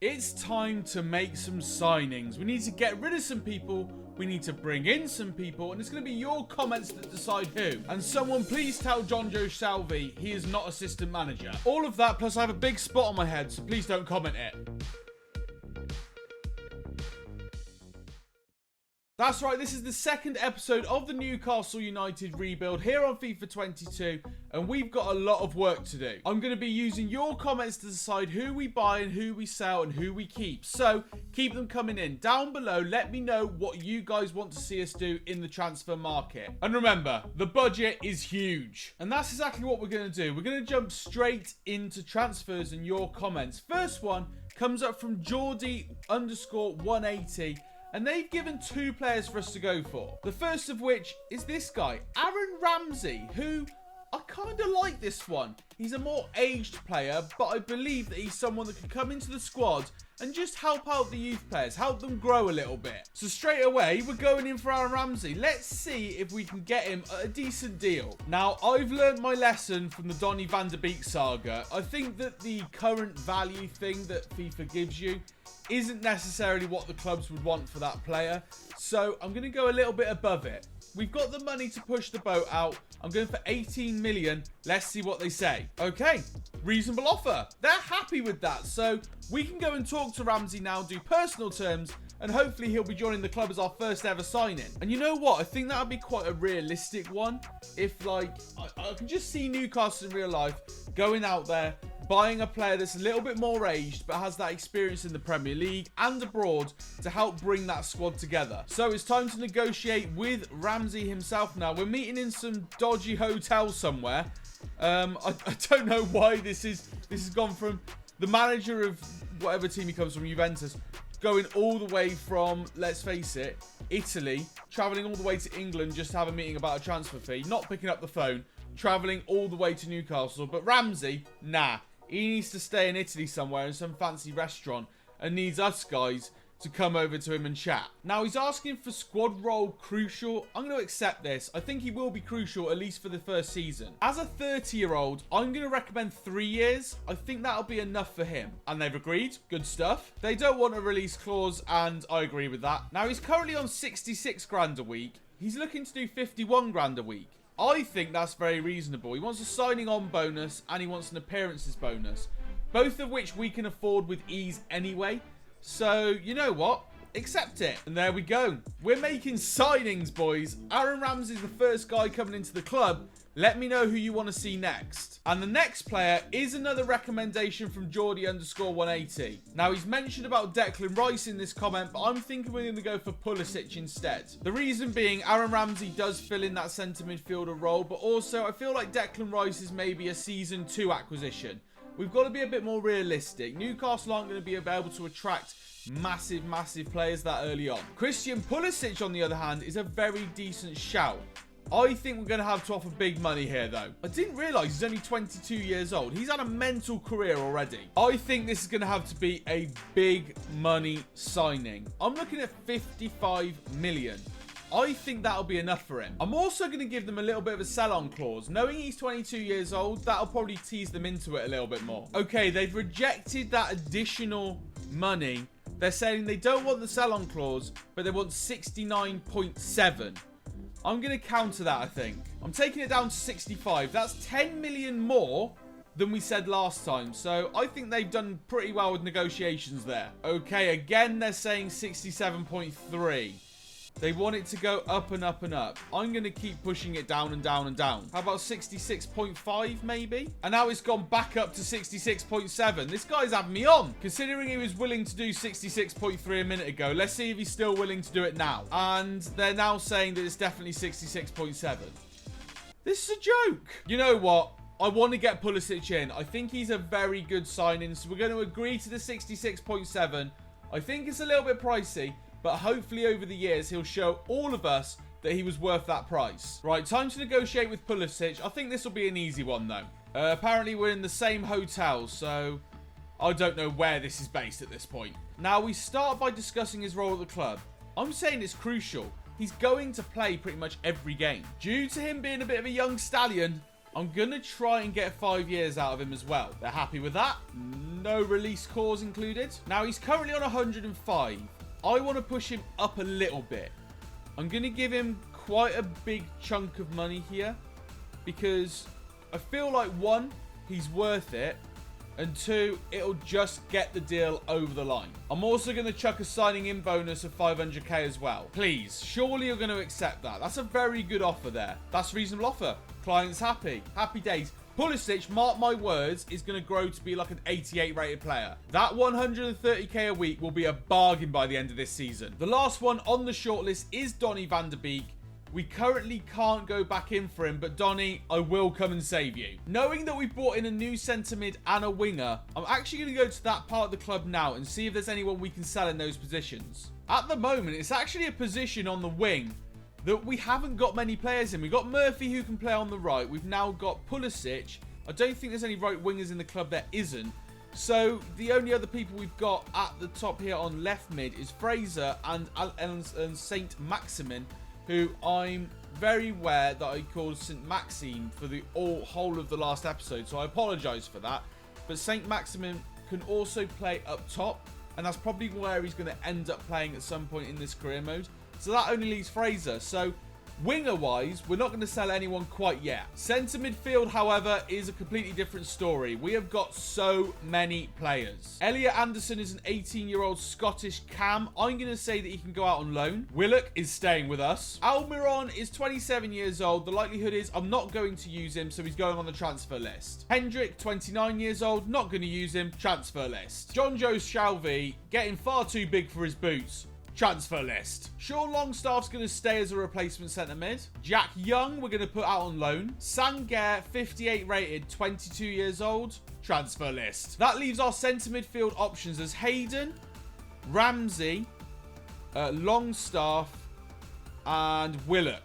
It's time to make some signings. We need to get rid of some people, we need to bring in some people, and it's going to be your comments that decide who. And someone please tell John Joe Shelby he is not assistant manager. All of that, plus I have a big spot on my head, so please don't comment it. That's right, this is the second episode of the Newcastle United rebuild here on FIFA 22, and we've got a lot of work to do. I'm going to be using your comments to decide who we buy and who we sell and who we keep. So, keep them coming in. Down below, let me know what you guys want to see us do in the transfer market. And remember, the budget is huge. And that's exactly what we're going to do. We're going to jump straight into transfers and your comments. First one comes up from Geordie_180. And they've given two players for us to go for. The first of which is this guy, Aaron Ramsey, who I kind of like this one. He's a more aged player, but I believe that he's someone that can come into the squad and just help out the youth players, help them grow a little bit. So straight away, we're going in for Aaron Ramsey. Let's see if we can get him at a decent deal. Now, I've learned my lesson from the Donny Beek saga. I think that the current value thing that FIFA gives you isn't necessarily what the clubs would want for that player. So I'm going to go a little bit above it. We've got the money to push the boat out. I'm going for 18 million. Let's see what they say. Okay, reasonable offer. They're happy with that. So we can go and talk to Ramsey now, do personal terms, and hopefully he'll be joining the club as our first ever signing. And you know what? I think that would be quite a realistic one. If, like, I can just see Newcastle in real life going out there, buying a player that's a little bit more aged but has that experience in the Premier League and abroad to help bring that squad together. So it's time to negotiate with Ramsey himself now. We're meeting in some dodgy hotel somewhere. I don't know why this has gone from the manager of whatever team he comes from, Juventus, going all the way from, let's face it, Italy, travelling all the way to England just to have a meeting about a transfer fee, not picking up the phone, travelling all the way to Newcastle. But Ramsey, nah. He needs to stay in Italy somewhere in some fancy restaurant and needs us guys to come over to him and chat. Now, he's asking for squad role crucial. I'm going to accept this. I think he will be crucial, at least for the first season. As a 30-year-old, I'm going to recommend 3 years. I think that'll be enough for him. And they've agreed. Good stuff. They don't want a release clause, and I agree with that. Now, he's currently on 66 grand a week. He's looking to do 51 grand a week. I think that's very reasonable. He wants a signing on bonus and he wants an appearances bonus, both of which we can afford with ease anyway. So, you know what? Accept it. And there we go. We're making signings, boys. Aaron Ramsey's the first guy coming into the club. Let me know who you want to see next. And the next player is another recommendation from Geordie_180. Now, he's mentioned about Declan Rice in this comment, but I'm thinking we're going to go for Puliic instead. The reason being, Aaron Ramsey does fill in that centre midfielder role, but also I feel like Declan Rice is maybe a Season 2 acquisition. We've got to be a bit more realistic. Newcastle aren't going to be able to attract massive players that early on. Christian Puliic, on the other hand, is a very decent shout. I think we're going to have to offer big money here, though. I didn't realise he's only 22 years old. He's had a mental career already. I think this is going to have to be a big money signing. I'm looking at 55 million. I think that'll be enough for him. I'm also going to give them a little bit of a sell-on clause. Knowing he's 22 years old, that'll probably tease them into it a little bit more. Okay, they've rejected that additional money. They're saying they don't want the sell-on clause, but they want 69.7. I'm going to counter that, I think. I'm taking it down to 65. That's 10 million more than we said last time. So I think they've done pretty well with negotiations there. Okay, again, they're saying 67.3. They want it to go up and up and up. I'm going to keep pushing it down and down and down. How about 66.5 maybe? And now it's gone back up to 66.7. This guy's had me on. Considering he was willing to do 66.3 a minute ago, let's see if he's still willing to do it now. And they're now saying that it's definitely 66.7. This is a joke. You know what? I want to get Puliic in. I think he's a very good signing. So we're going to agree to the 66.7. I think it's a little bit pricey, but hopefully over the years, he'll show all of us that he was worth that price. Right, time to negotiate with Puliic. I think this will be an easy one, though. Apparently, we're in the same hotel, so I don't know where this is based at this point. Now, we start by discussing his role at the club. I'm saying it's crucial. He's going to play pretty much every game. Due to him being a bit of a young stallion, I'm going to try and get 5 years out of him as well. They're happy with that. No release clause included. Now, he's currently on 105. I want to push him up a little bit. I'm going to give him quite a big chunk of money here because I feel like, one, he's worth it, and two, it'll just get the deal over the line. I'm also going to chuck a signing in bonus of 500k as well. Please, surely you're going to accept that. That's a very good offer there. That's a reasonable offer. Client's happy. Happy days. Puliic, mark my words, is going to grow to be like an 88 rated player. That 130k a week will be a bargain by the end of this season. The last one on the shortlist is Donny van der Beek. We currently can't go back in for him, but Donny, I will come and save you. Knowing that we've brought in a new centre mid and a winger, I'm actually going to go to that part of the club now and see if there's anyone we can sell in those positions. At the moment, it's actually a position on the wing that we haven't got many players in. We've got Murphy who can play on the right. We've now got Puliic. I don't think there's any right wingers in the club. There isn't. So the only other people we've got at the top here on left mid is Fraser and Saint Maximin, who I'm very aware that I called St. Maxime for the whole of the last episode, so I apologise for that. But St. Maximin can also play up top, and that's probably where he's going to end up playing at some point in this career mode. So that only leaves Fraser. So winger-wise, we're not going to sell anyone quite yet. Centre midfield, however, is a completely different story. We have got so many players. Elliot Anderson is an 18-year-old Scottish cam. I'm going to say that he can go out on loan. Puliic is staying with us. Almiron is 27 years old. The likelihood is I'm not going to use him, so he's going on the transfer list. Hendrick, 29 years old. Not going to use him. Transfer list. John Joe Shalvey, getting far too big for his boots. Transfer list. Sean Longstaff's going to stay as a replacement centre mid. Jack Young, we're going to put out on loan. Sangaré, 58 rated, 22 years old. Transfer list. That leaves our centre midfield options as Hayden, Ramsey, Longstaff, and Puliic.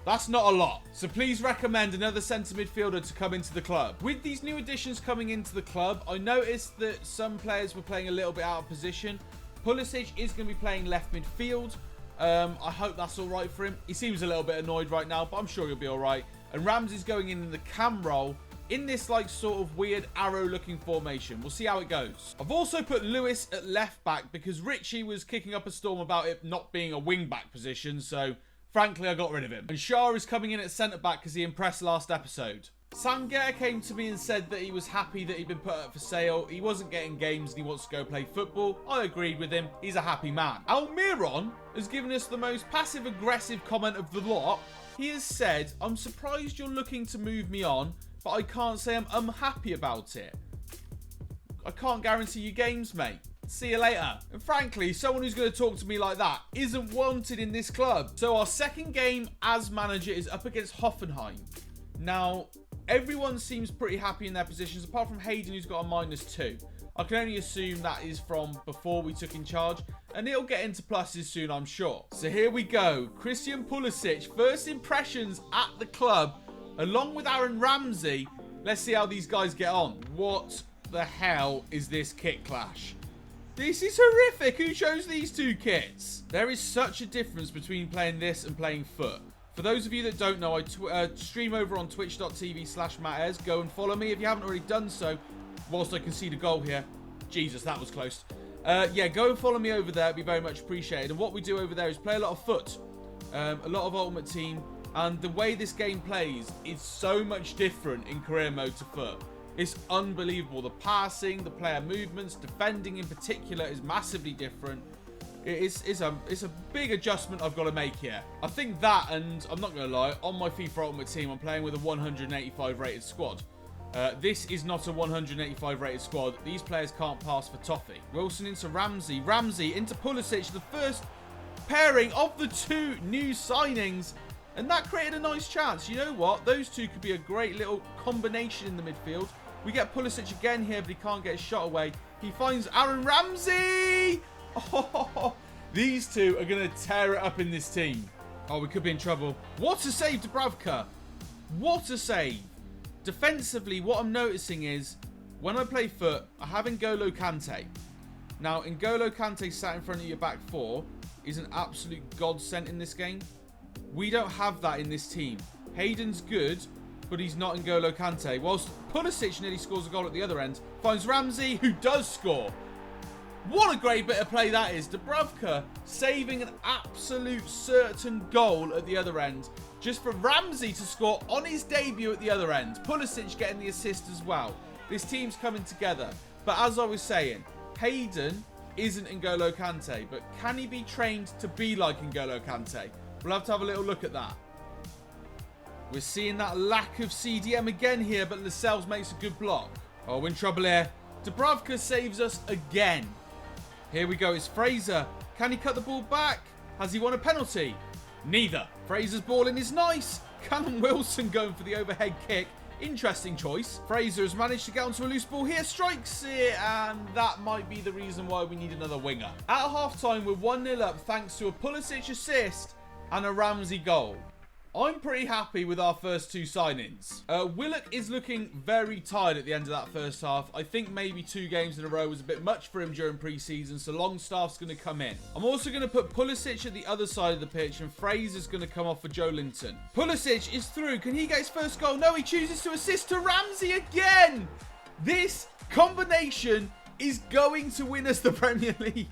That's not a lot. So please recommend another centre midfielder to come into the club. With these new additions coming into the club, I noticed that some players were playing a little bit out of position. Puliic is going to be playing left midfield. I hope that's all right for him. He seems a little bit annoyed right now, but I'm sure he'll be all right. And Ramsey's going in the cam role in this like sort of weird arrow looking formation. We'll see how it goes. I've also put Lewis at left back because Richie was kicking up a storm about it not being a wing back position. So frankly, I got rid of him. And Shah is coming in at centre back because he impressed last episode. Sangaré came to me and said that he was happy that he'd been put up for sale. He wasn't getting games and he wants to go play football. I agreed with him. He's a happy man. Almiron has given us the most passive-aggressive comment of the lot. He has said, I'm surprised you're looking to move me on, but I can't say I'm unhappy about it. I can't guarantee you games, mate. See you later. And frankly, someone who's going to talk to me like that isn't wanted in this club. So our second game as manager is up against Hoffenheim. Now, everyone seems pretty happy in their positions, apart from Hayden, who's got a -2. I can only assume that is from before we took in charge, and it'll get into pluses soon, I'm sure. So here we go. Christian Puliic, first impressions at the club, along with Aaron Ramsey. Let's see how these guys get on. What the hell is this kit clash? This is horrific. Who chose these two kits? There is such a difference between playing this and playing foot. For those of you that don't know, I stream over on twitch.tv/MattAyres. Go and follow me if you haven't already done so. Whilst I concede a goal here. Jesus, that was close. Yeah, go and follow me over there. It'd be very much appreciated. And what we do over there is play a lot of foot. A lot of Ultimate Team. And the way this game plays is so much different in career mode to foot. It's unbelievable. The passing, the player movements, defending in particular is massively different. It's a big adjustment I've got to make here. I think that, and I'm not going to lie, on my FIFA Ultimate Team, I'm playing with a 185 rated squad. This is not a 185 rated squad. These players can't pass for toffee. Wilson into Ramsey. Ramsey into Puliic. The first pairing of the two new signings. And that created a nice chance. You know what? Those two could be a great little combination in the midfield. We get Puliic again here, but he can't get his shot away. He finds Aaron Ramsey! Oh, these two are going to tear it up in this team. Oh, we could be in trouble. What a save, Dubravka. What a save. Defensively, what I'm noticing is, when I play foot, I have N'Golo Kante. Now, N'Golo Kante sat in front of your back four is an absolute godsend in this game. We don't have that in this team. Hayden's good, but he's not N'Golo Kante. Whilst Puliic nearly scores a goal at the other end, finds Ramsey, who does score. What a great bit of play that is. Dubravka saving an absolute certain goal at the other end, just for Ramsey to score on his debut at the other end. Puliic getting the assist as well. This team's coming together. But as I was saying, Hayden isn't N'Golo Kante, but can he be trained to be like N'Golo Kante? We'll have to have a little look at that. We're seeing that lack of CDM again here, but Lascelles makes a good block. Oh, we're in trouble here. Dubravka saves us again. Here we go, it's Fraser. Can he cut the ball back? Has he won a penalty? Neither. Fraser's ball in is nice. Callum Wilson going for the overhead kick. Interesting choice. Fraser has managed to get onto a loose ball here, strikes it, and that might be the reason why we need another winger. At half-time, we're 1-0 up thanks to a Puliic assist and a Ramsey goal. I'm pretty happy with our first two signings. Puliic is looking very tired at the end of that first half. I think maybe 2 games in a row was a bit much for him during pre-season, so Longstaff's going to come in. I'm also going to put Puliic at the other side of the pitch, and Fraser's going to come off for Joe Linton. Puliic is through. Can he get his first goal? No, he chooses to assist to Ramsey again. This combination is going to win us the Premier League.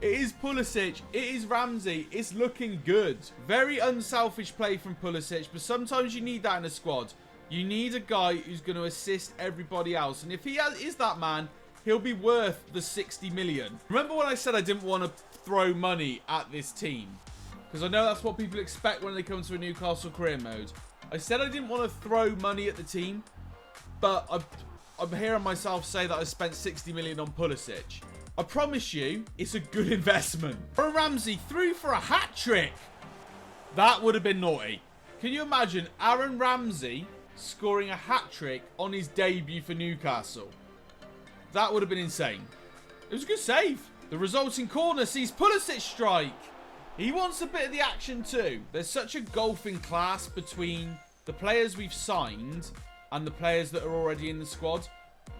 It is Puliic, it is Ramsey, it's looking good. Very unselfish play from Puliic, but sometimes you need that in a squad. You need a guy who's going to assist everybody else, and if he is that man, he'll be worth the 60 million. Remember when I said I didn't want to throw money at this team? Because I know that's what people expect when they come to a Newcastle career mode. I said I didn't want to throw money at the team, but I'm hearing myself say that I spent 60 million on Puliic. I promise you, it's a good investment. Aaron Ramsey through for a hat-trick. That would have been naughty. Can you imagine Aaron Ramsey scoring a hat-trick on his debut for Newcastle? That would have been insane. It was a good save. The resulting corner sees Puliic strike. He wants a bit of the action too. There's such a gulf in class between the players we've signed and the players that are already in the squad.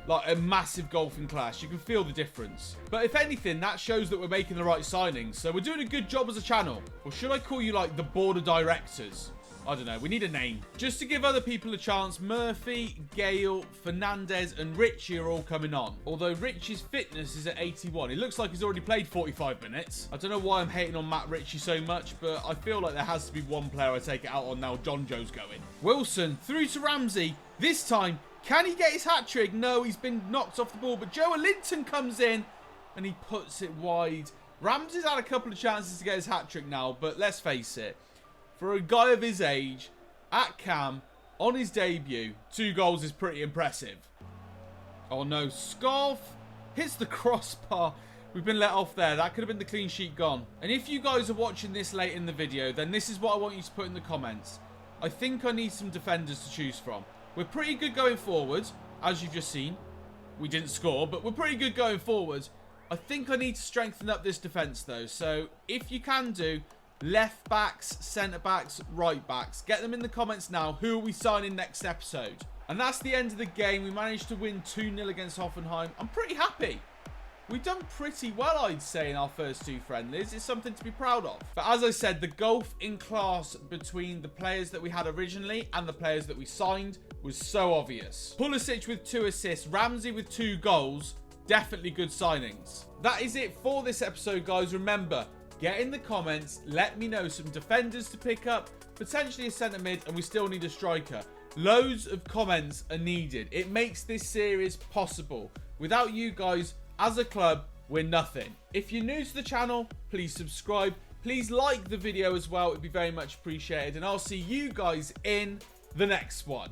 Like a massive golfing clash. You can feel the difference. But if anything, that shows that we're making the right signings. So we're doing a good job as a channel. Or should I call you like the board of directors? I don't know. We need a name. Just to give other people a chance, Murphy, Gale, Fernandez and Richie are all coming on. Although Richie's fitness is at 81. It looks like he's already played 45 minutes. I don't know why I'm hating on Matt Ritchie so much, but I feel like there has to be one player I take it out on now. John Joe's going. Wilson through to Ramsey. This time, can he get his hat-trick? No, he's been knocked off the ball. But Joe Linton comes in and he puts it wide. Ramsey's had a couple of chances to get his hat-trick now. But let's face it. For a guy of his age, at Cam, on his debut, 2 goals is pretty impressive. Oh no, Scarf hits the crossbar. We've been let off there. That could have been the clean sheet gone. And if you guys are watching this late in the video, then this is what I want you to put in the comments. I think I need some defenders to choose from. We're pretty good going forward, as you've just seen. We didn't score, but we're pretty good going forward. I think I need to strengthen up this defence, though. So, if you can do, left backs, centre backs, right backs. Get them in the comments now. Who are we signing next episode? And that's the end of the game. We managed to win 2-0 against Hoffenheim. I'm pretty happy. We've done pretty well, I'd say, in our first 2 friendlies. It's something to be proud of. But as I said, the gulf in class between the players that we had originally and the players that we signed was so obvious. Puliic with 2 assists, Ramsey with 2 goals. Definitely good signings. That is it for this episode, guys. Remember, get in the comments. Let me know some defenders to pick up, potentially a centre mid, and we still need a striker. Loads of comments are needed. It makes this series possible. Without you guys, as a club, we're nothing. If you're new to the channel, please subscribe. Please like the video as well. It'd be very much appreciated. And I'll see you guys in the next one.